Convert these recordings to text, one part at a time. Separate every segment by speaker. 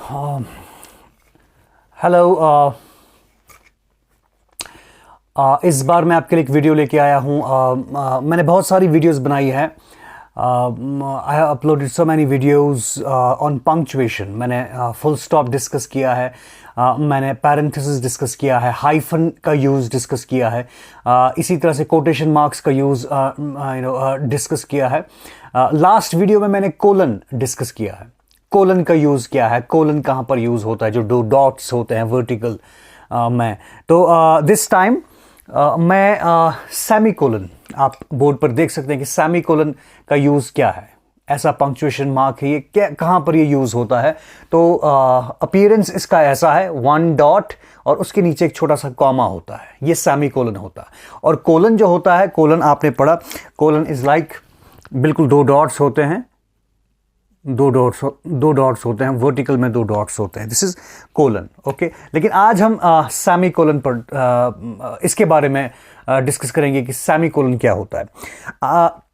Speaker 1: Hello. इस बार मैं आपके लिए एक वीडियो लेके आया हूँ। मैंने बहुत सारी वीडियोस बनाई है। I have uploaded so many videos on punctuation. मैंने फुल स्टॉप डिस्कस किया है, मैंने पैरेंथेसिस डिस्कस किया है, हाइफन का यूज़ डिस्कस किया है, इसी तरह से कोटेशन मार्क्स का यूज़ डिस्कस किया है। लास्ट वीडियो में मैंने कोलन डिस्कस किया है। कोलन का यूज़ क्या है, कोलन कहाँ पर यूज़ होता है, जो दो डॉट्स होते हैं वर्टिकल में। तो दिस टाइम मैं सेमी कोलन, आप बोर्ड पर देख सकते हैं कि सेमी कोलन का यूज़ क्या है। ऐसा पंक्चुएशन मार्क है, ये क्या, कहाँ पर ये यूज़ होता है। तो अपीयरेंस इसका ऐसा है, वन डॉट और उसके नीचे एक छोटा सा कॉमा होता है, ये सेमी कोलन होता है। और कोलन जो होता है, कोलन आपने पढ़ा, कोलन इज लाइक बिल्कुल दो डॉट्स होते हैं, दो डॉट्स होते हैं, वर्टिकल में दो डॉट्स होते हैं। This is colon. ओके, लेकिन आज हम सेमी कोलन पर इसके बारे में डिस्कस करेंगे कि सेमी कोलन क्या होता है।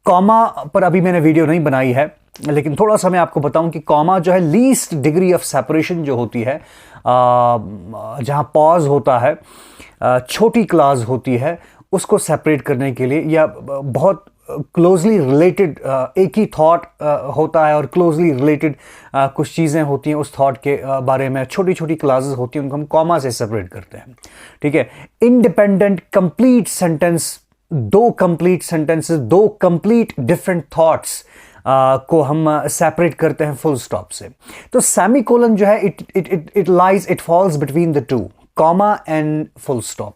Speaker 1: कॉमा पर अभी मैंने वीडियो नहीं बनाई है, लेकिन थोड़ा सा मैं आपको बताऊं कि कॉमा जो है लीस्ट डिग्री ऑफ सेपरेशन जो होती है, जहां पॉज होता है, छोटी क्लॉज होती है, उसको सेपरेट करने के लिए, या बहुत क्लोजली रिलेटेड एक ही थॉट होता है और क्लोजली रिलेटेड कुछ चीज़ें होती हैं उस थॉट के बारे में, छोटी छोटी क्लासेस होती हैं, उनको हम कॉमा से सेपरेट करते हैं। ठीक है। इंडिपेंडेंट कंप्लीट सेंटेंस, दो कंप्लीट सेंटेंसेस, दो कंप्लीट डिफरेंट थॉट्स को हम सेपरेट करते हैं फुल स्टॉप से। तो सेमी कोलन जो है, it falls between the two, comma and full stop.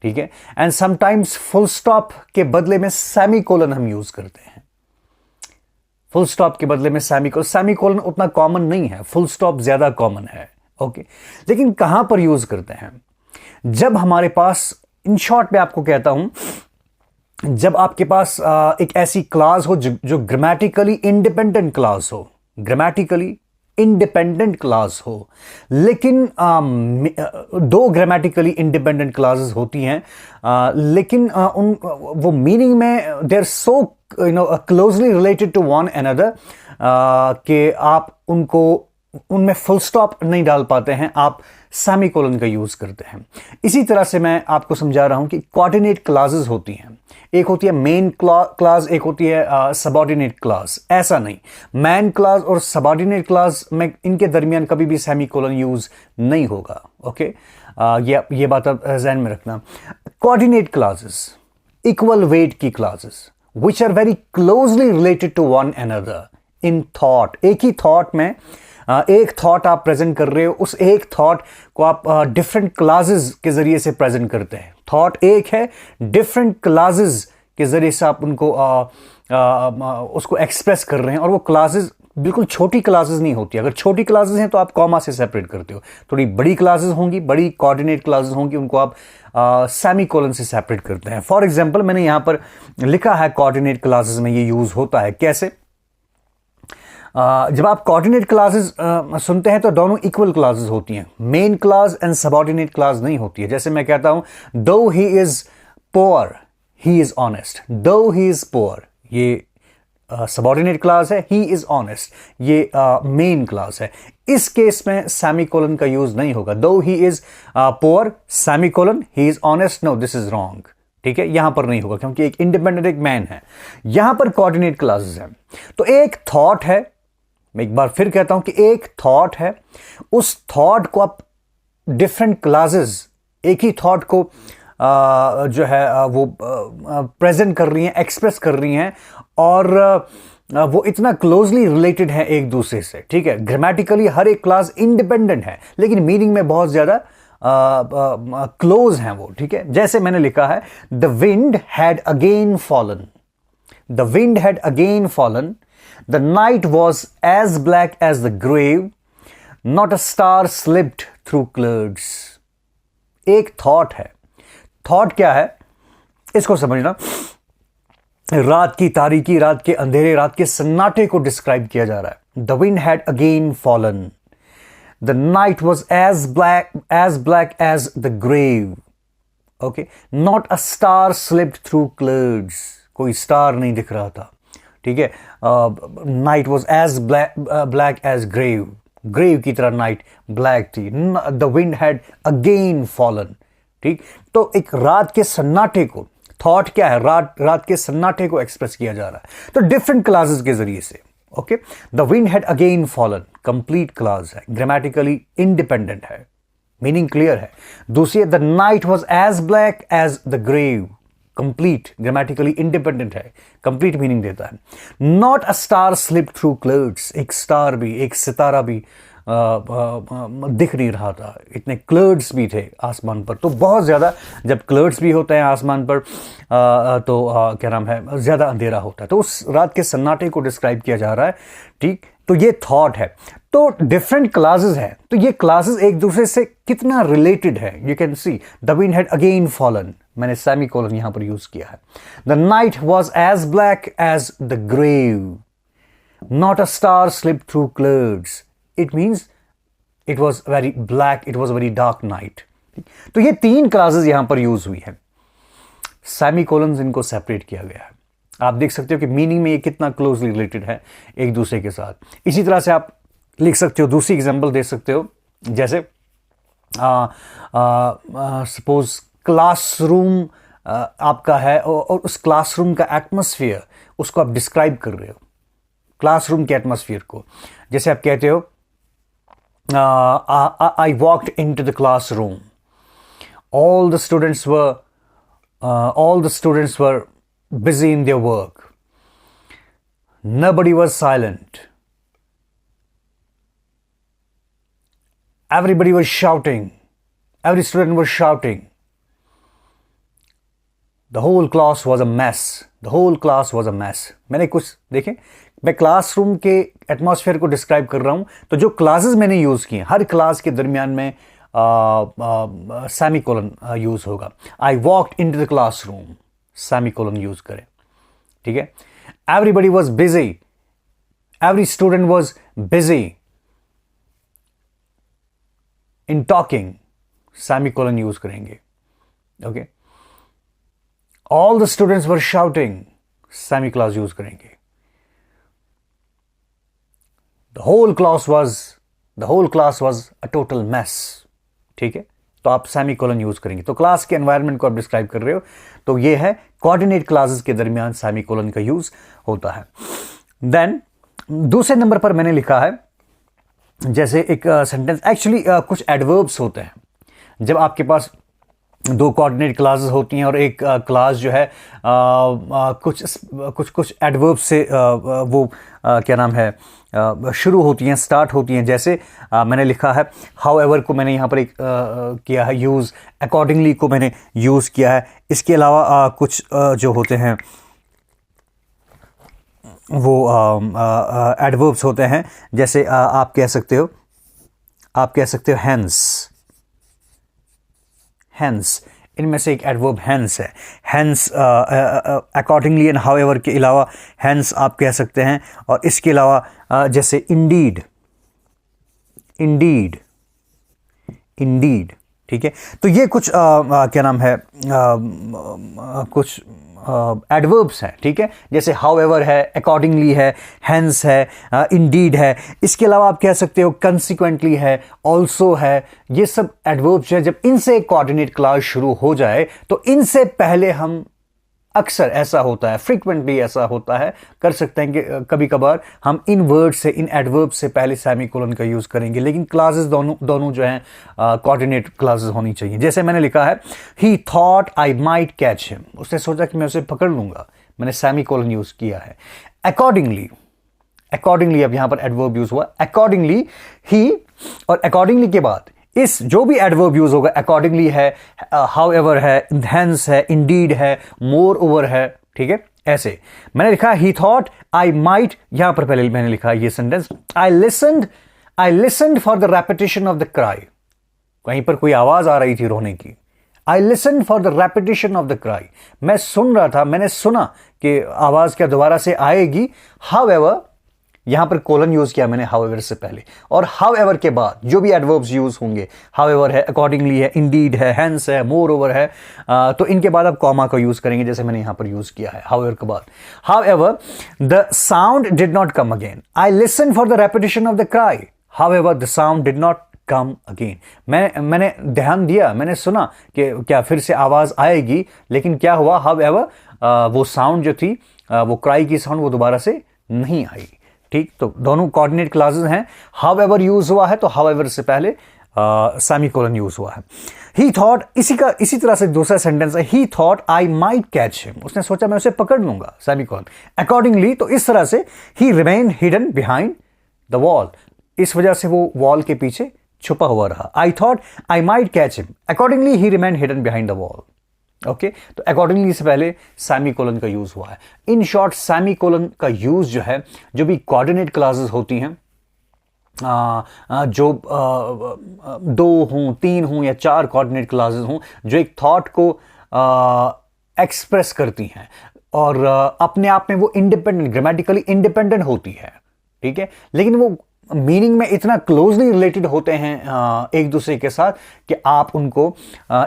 Speaker 1: ठीक है। एंड समटाइम्स फुल स्टॉप के बदले में सेमी कोलन हम यूज करते हैं। फुल स्टॉप के बदले में सेमी कोलन उतना कॉमन नहीं है, फुल स्टॉप ज्यादा कॉमन है। ओके, लेकिन कहां पर यूज करते हैं? जब हमारे पास, इन शॉर्ट में आपको कहता हूं, जब आपके पास एक ऐसी क्लॉज हो जो ग्रामेटिकली इंडिपेंडेंट क्लॉज हो, ग्रामेटिकली इंडिपेंडेंट क्लॉज हो, लेकिन दो ग्रामेटिकली इंडिपेंडेंट क्लॉजेस होती हैं, लेकिन वो मीनिंग में they are so closely related to one another कि आप उनमें फुल स्टॉप नहीं डाल पाते हैं, आप सेमी कोलन का यूज करते हैं। इसी तरह से मैं आपको समझा रहा हूं कि कोऑर्डिनेट क्लॉजेस होती हैं, एक होती है मेन क्लॉज, एक होती है सबऑर्डिनेट क्लॉज। ऐसा नहीं, मैन क्लॉज और सबऑर्डिनेट क्लॉज में, इनके दरमियान कभी भी सेमी कोलन यूज नहीं होगा। ओके, ये बात आप ध्यान में रखना। कोऑर्डिनेट क्लॉजेस, इक्वल वेट की clauses, which are very closely related to one another in thought. एक ही थॉट में एक थॉट आप प्रेजेंट कर रहे हो, उस एक थॉट को आप डिफरेंट क्लासेस के जरिए से प्रेजेंट करते हैं। थॉट एक है, डिफरेंट क्लासेस के जरिए से आप उनको उसको एक्सप्रेस कर रहे हैं, और वो क्लासेस बिल्कुल छोटी क्लासेस नहीं होती। अगर छोटी क्लासेस हैं तो आप कॉमा से सेपरेट करते हो, थोड़ी बड़ी क्लासेस होंगी, बड़ी कोऑर्डिनेट क्लासेस होंगी, उनको आप सेमी कोलन से सेपरेट करते हैं। फॉर एग्जाम्पल, मैंने यहां पर लिखा है कोऑर्डिनेट क्लासेस में ये यूज होता है। कैसे? जब आप कोऑर्डिनेट क्लासेस सुनते हैं तो दोनों इक्वल क्लासेस होती हैं, main class and subordinate class नहीं होती है। जैसे मैं कहता हूं, दो he is poor he is honest, दो ही इज पुअर, ये सबऑर्डिनेट क्लास है, ही इज ऑनेस्ट, ये मेन क्लास है। इस केस में सेमी कोलन का यूज नहीं होगा। दो he is poor semicolon he is honest, no, this is wrong. ठीक है, यहां पर नहीं होगा क्योंकि एक इंडिपेंडेंट एक मैन है। यहां पर कोऑर्डिनेट क्लासेस हैं। तो एक थॉट है, मैं एक बार फिर कहता हूं कि एक थॉट है, उस थॉट को आप डिफरेंट क्लासेस, एक ही थॉट को जो है वो प्रेजेंट कर रही हैं, एक्सप्रेस कर रही हैं, और वो इतना क्लोजली रिलेटेड है एक दूसरे से। ठीक है, ग्रामेटिकली हर एक क्लास इंडिपेंडेंट है, लेकिन मीनिंग में बहुत ज्यादा क्लोज हैं वो। ठीक है, जैसे मैंने लिखा है, the wind had again fallen, the wind had again fallen, the night was as black as the grave, not a star slipped through clouds. एक थॉट है। थॉट क्या है इसको समझना। रात की तारीकी, रात के अंधेरे, रात के सन्नाटे को डिस्क्राइब किया जा रहा है। The wind had again fallen. The night was as black as the grave. Okay, not a star slipped through clouds. कोई स्टार नहीं दिख रहा था। ठीक है, night was as black as grave, grave की तरह नाइट ब्लैक थी, the wind had again fallen. ठीक, तो एक रात के सन्नाटे को, थॉट क्या है, रात के सन्नाटे को एक्सप्रेस किया जा रहा है, तो डिफरेंट क्लासेस के जरिए से। Okay, the wind had again fallen, complete clause है, ग्रामेटिकली इंडिपेंडेंट है, मीनिंग क्लियर है। दूसरी, the night was as black as the grave, complete, grammatically independent है, कंप्लीट मीनिंग देता है। Not a star slip through clouds, एक star भी, एक सितारा भी दिख नहीं रहा था, इतने क्लाउड्स भी थे आसमान पर। तो बहुत ज़्यादा जब क्लाउड्स भी होते हैं आसमान पर तो क्या नाम है, ज़्यादा अंधेरा होता है। तो उस रात के सन्नाटे को डिस्क्राइब किया जा रहा है। ठीक, तो ये थॉट है। तो डिफरेंट क्लासेस हैं, तो ये क्लासेस एक दूसरे से कितना रिलेटेड है, you can see. The wind had again fallen, मैंने सेमी कोलन यहां पर यूज किया है। The night was as black as the grave, not a star slip through clouds, it means it was very black, it was very dark night. तो ये तीन classes यहां पर यूज हुई है, सेमी कोलन इनको सेपरेट किया गया है। आप देख सकते हो कि मीनिंग में ये कितना क्लोजली रिलेटेड है एक दूसरे के साथ। इसी तरह से आप लिख सकते हो, दूसरी एग्जांपल दे सकते हो, जैसे सपोज क्लासरूम आपका है और उस क्लासरूम का एटमॉस्फेयर, उसको आप डिस्क्राइब कर रहे हो, क्लासरूम के एटमॉस्फेयर को। जैसे आप कहते हो I walked into the classroom, all the students were busy in their work, nobody was silent, everybody was shouting, every student was shouting, the whole class was a mess, the whole class was a mess। मैंने कुछ देखें, मैं classroom के atmosphere को describe कर रहा हूं, तो जो क्लासेस मैंने यूज किए, हर क्लास के दरमियान में सेमी कोलन यूज होगा। I walked into the classroom, semicolon use करें। ठीक है, everybody was busy, every student was busy in talking, semicolon use करेंगे। Okay, all the students were shouting, semi class use करेंगे। The whole class was a total mess. ठीक है, तो आप semi colon use करेंगे। तो class के environment को आप डिस्क्राइब कर रहे हो, तो ये है कोऑर्डिनेट क्लासेस के दरमियान सेमी कोलन का यूज होता है। देन दूसरे नंबर पर मैंने लिखा है, जैसे एक सेंटेंस, एक्चुअली कुछ एडवर्ब्स होते हैं। जब आपके पास दो कोऑर्डिनेट क्लासेस होती हैं और एक क्लास जो है कुछ एडवर्ब से वो क्या नाम है शुरू होती हैं, स्टार्ट होती हैं। जैसे मैंने लिखा है हाउएवर को मैंने यहाँ पर एक किया है यूज़, अकॉर्डिंगली को मैंने यूज़ किया है। इसके अलावा कुछ जो होते हैं वो एडवर्ब्स होते हैं, जैसे आप कह सकते हो हेंस, इनमें से एक एडवर्ब हेंस है। हेंस अकॉर्डिंगली एंड हाउएवर के अलावा हेंस आप कह सकते हैं। और इसके अलावा जैसे इंडीड, ठीक है। तो ये कुछ क्या नाम है कुछ एडवर्ब्स हैं, ठीक है। जैसे हाउएवर है, अकॉर्डिंगली है, हेंस है, इंडीड है। इसके अलावा आप कह सकते हो कंसिक्वेंटली है, ऑल्सो है। ये सब एडवर्ब्स हैं। जब इनसे एक कोऑर्डिनेट क्लॉज शुरू हो जाए तो इनसे पहले हम, अक्सर ऐसा होता है, फ्रीक्वेंटली ऐसा होता है, कर सकते हैं कि कभी कभार हम इन वर्ड से, इन एडवर्ब से पहले सेमीकोलन का यूज करेंगे, लेकिन क्लासेस दोनों जो हैं कोऑर्डिनेट क्लासेस होनी चाहिए। जैसे मैंने लिखा है ही thought I might catch him, उसने सोचा कि मैं उसे पकड़ लूंगा, मैंने सेमीकोलन यूज किया है। अकॉर्डिंगली अब यहां पर एडवर्ब यूज हुआ, अकॉर्डिंगली ही, और अकॉर्डिंगली के बाद इस जो भी एडवर्ब यूज होगा, अकॉर्डिंगली है, हाउएवर है, हेंस है, इंडीड है, मोर ओवर है, ठीक है। ऐसे मैंने लिखा ही थॉट आई माइट, यहां पर पहले मैंने लिखा ये sentence, I listened for the repetition of the cry, कहीं पर कोई आवाज आ रही थी रोने की। I listened for the repetition of the cry, मैं सुन रहा था, मैंने सुना कि आवाज क्या दोबारा से आएगी। हाउएवर, यहां पर कोलन यूज किया मैंने हाउएवर से पहले, और हाउएवर के बाद जो भी एडवर्ब्स यूज होंगे, हाउएवर है, अकॉर्डिंगली है, इंडीड है, हेंस है, मोर ओवर है, तो इनके बाद आप कॉमा का यूज करेंगे, जैसे मैंने यहां पर यूज किया है हाउएवर के बाद। However the sound did not come again, I listen for the repetition of the cry, however the sound did not come again. मैंने ध्यान दिया, मैंने सुना कि क्या फिर से आवाज़ आएगी, लेकिन क्या हुआ, however वो साउंड जो थी, वो क्राई की साउंड वो दोबारा से नहीं आई. ठीक, तो दोनों कोऑर्डिनेट क्लॉजेज हैं. however यूज हुआ है तो however से पहले सेमीकोलन यूज हुआ है. ही थॉट, इसी तरह से दूसरा सेंटेंस है, ही thought I might catch him, उसने सोचा मैं उसे पकड़ लूंगा, सेमीकोलन. अकॉर्डिंगली, तो इस तरह से he remain hidden behind the wall, इस वजह से वो वॉल के पीछे छुपा हुआ रहा. I thought I might catch him, accordingly he remain hidden behind the wall. Okay, तो अकॉर्डिंगली से पहले सेमीकोलन का यूज हुआ है. इन शॉर्ट, सेमीकोलन का यूज जो है, जो भी कोऑर्डिनेट क्लॉजेज होती हैं, जो 2 हों, 3 हों या 4 कोऑर्डिनेट क्लॉजेज हों, जो एक थॉट को एक्सप्रेस करती हैं और अपने आप में वो इंडिपेंडेंट, ग्रामेटिकली इंडिपेंडेंट होती है. ठीक है, लेकिन वो मीनिंग में इतना क्लोजली रिलेटेड होते हैं एक दूसरे के साथ कि आप उनको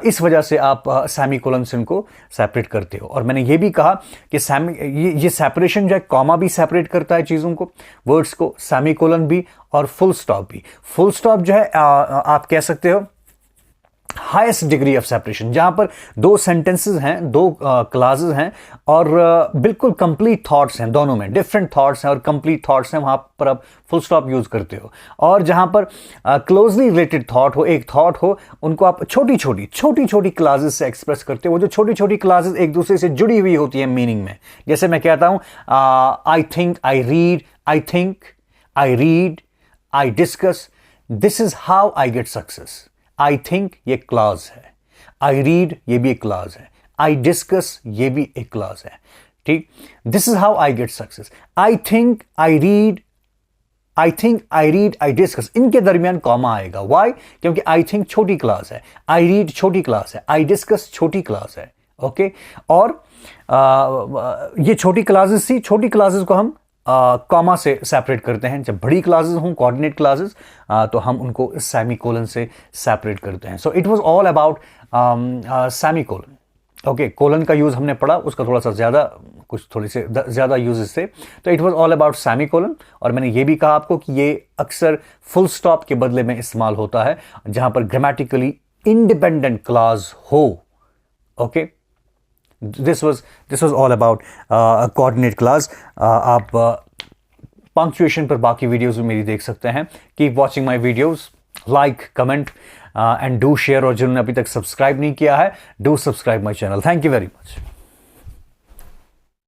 Speaker 1: इस वजह से आप सेमीकोलन से उनको सेपरेट करते हो. और मैंने ये भी कहा कि ये सेपरेशन जो है, कॉमा भी सेपरेट करता है चीज़ों को, वर्ड्स को, सेमीकोलन भी और फुल स्टॉप भी. फुल स्टॉप जो है आप कह सकते हो हाईएस्ट डिग्री ऑफ सेपरेशन, जहां पर 2 सेंटेंसेस हैं, 2 क्लॉजेज हैं और बिल्कुल कंप्लीट थॉट्स हैं, दोनों में डिफरेंट थॉट्स हैं और कंप्लीट थॉट्स हैं, वहां पर आप फुल स्टॉप यूज करते हो. और जहां पर क्लोजली रिलेटेड थॉट हो, एक थॉट हो, उनको आप छोटी छोटी क्लॉजेज से एक्सप्रेस करते हो. वो जो छोटी छोटी क्लॉजेज एक दूसरे से जुड़ी हुई होती है मीनिंग में. जैसे मैं कहता हूं I think, I read, I think, I read, I discuss, this is how I get success. I think ये क्लॉज है, आई रीड ये भी एक क्लॉज है, आई डिस्कस ये भी एक क्लॉज है. ठीक, this is how I get success. I think, I read, I think, I read, I discuss, इनके दरमियान कॉमा आएगा. वाई? क्योंकि आई थिंक छोटी क्लास है, आई रीड छोटी क्लास है, आई डिस्कस छोटी क्लास है. ओके, और ये छोटी क्लासेस थी, छोटी क्लासेस को हम कॉमा से सेपरेट करते हैं. जब बड़ी क्लासेस हों, कोऑर्डिनेट क्लासेस, तो हम उनको सेमीकोलन से सेपरेट करते हैं. So it was all about semicolon. Okay, colon का यूज हमने पढ़ा, उसका थोड़ा सा थोड़ी से ज़्यादा यूजेस थे. तो it was all about semicolon. और मैंने ये भी कहा आपको कि ये अक्सर फुल स्टॉप के बदले में इस्तेमाल होता है जहां पर ग्रामेटिकली इंडिपेंडेंट क्लॉज हो. Okay, this was all about coordinate clause. आप punctuation पर बाकी वीडियोस भी मेरी देख सकते हैं. Keep watching my videos, like, comment and do share. और जिन्होंने अभी तक सब्सक्राइब नहीं किया है, do subscribe my channel. Thank you very much.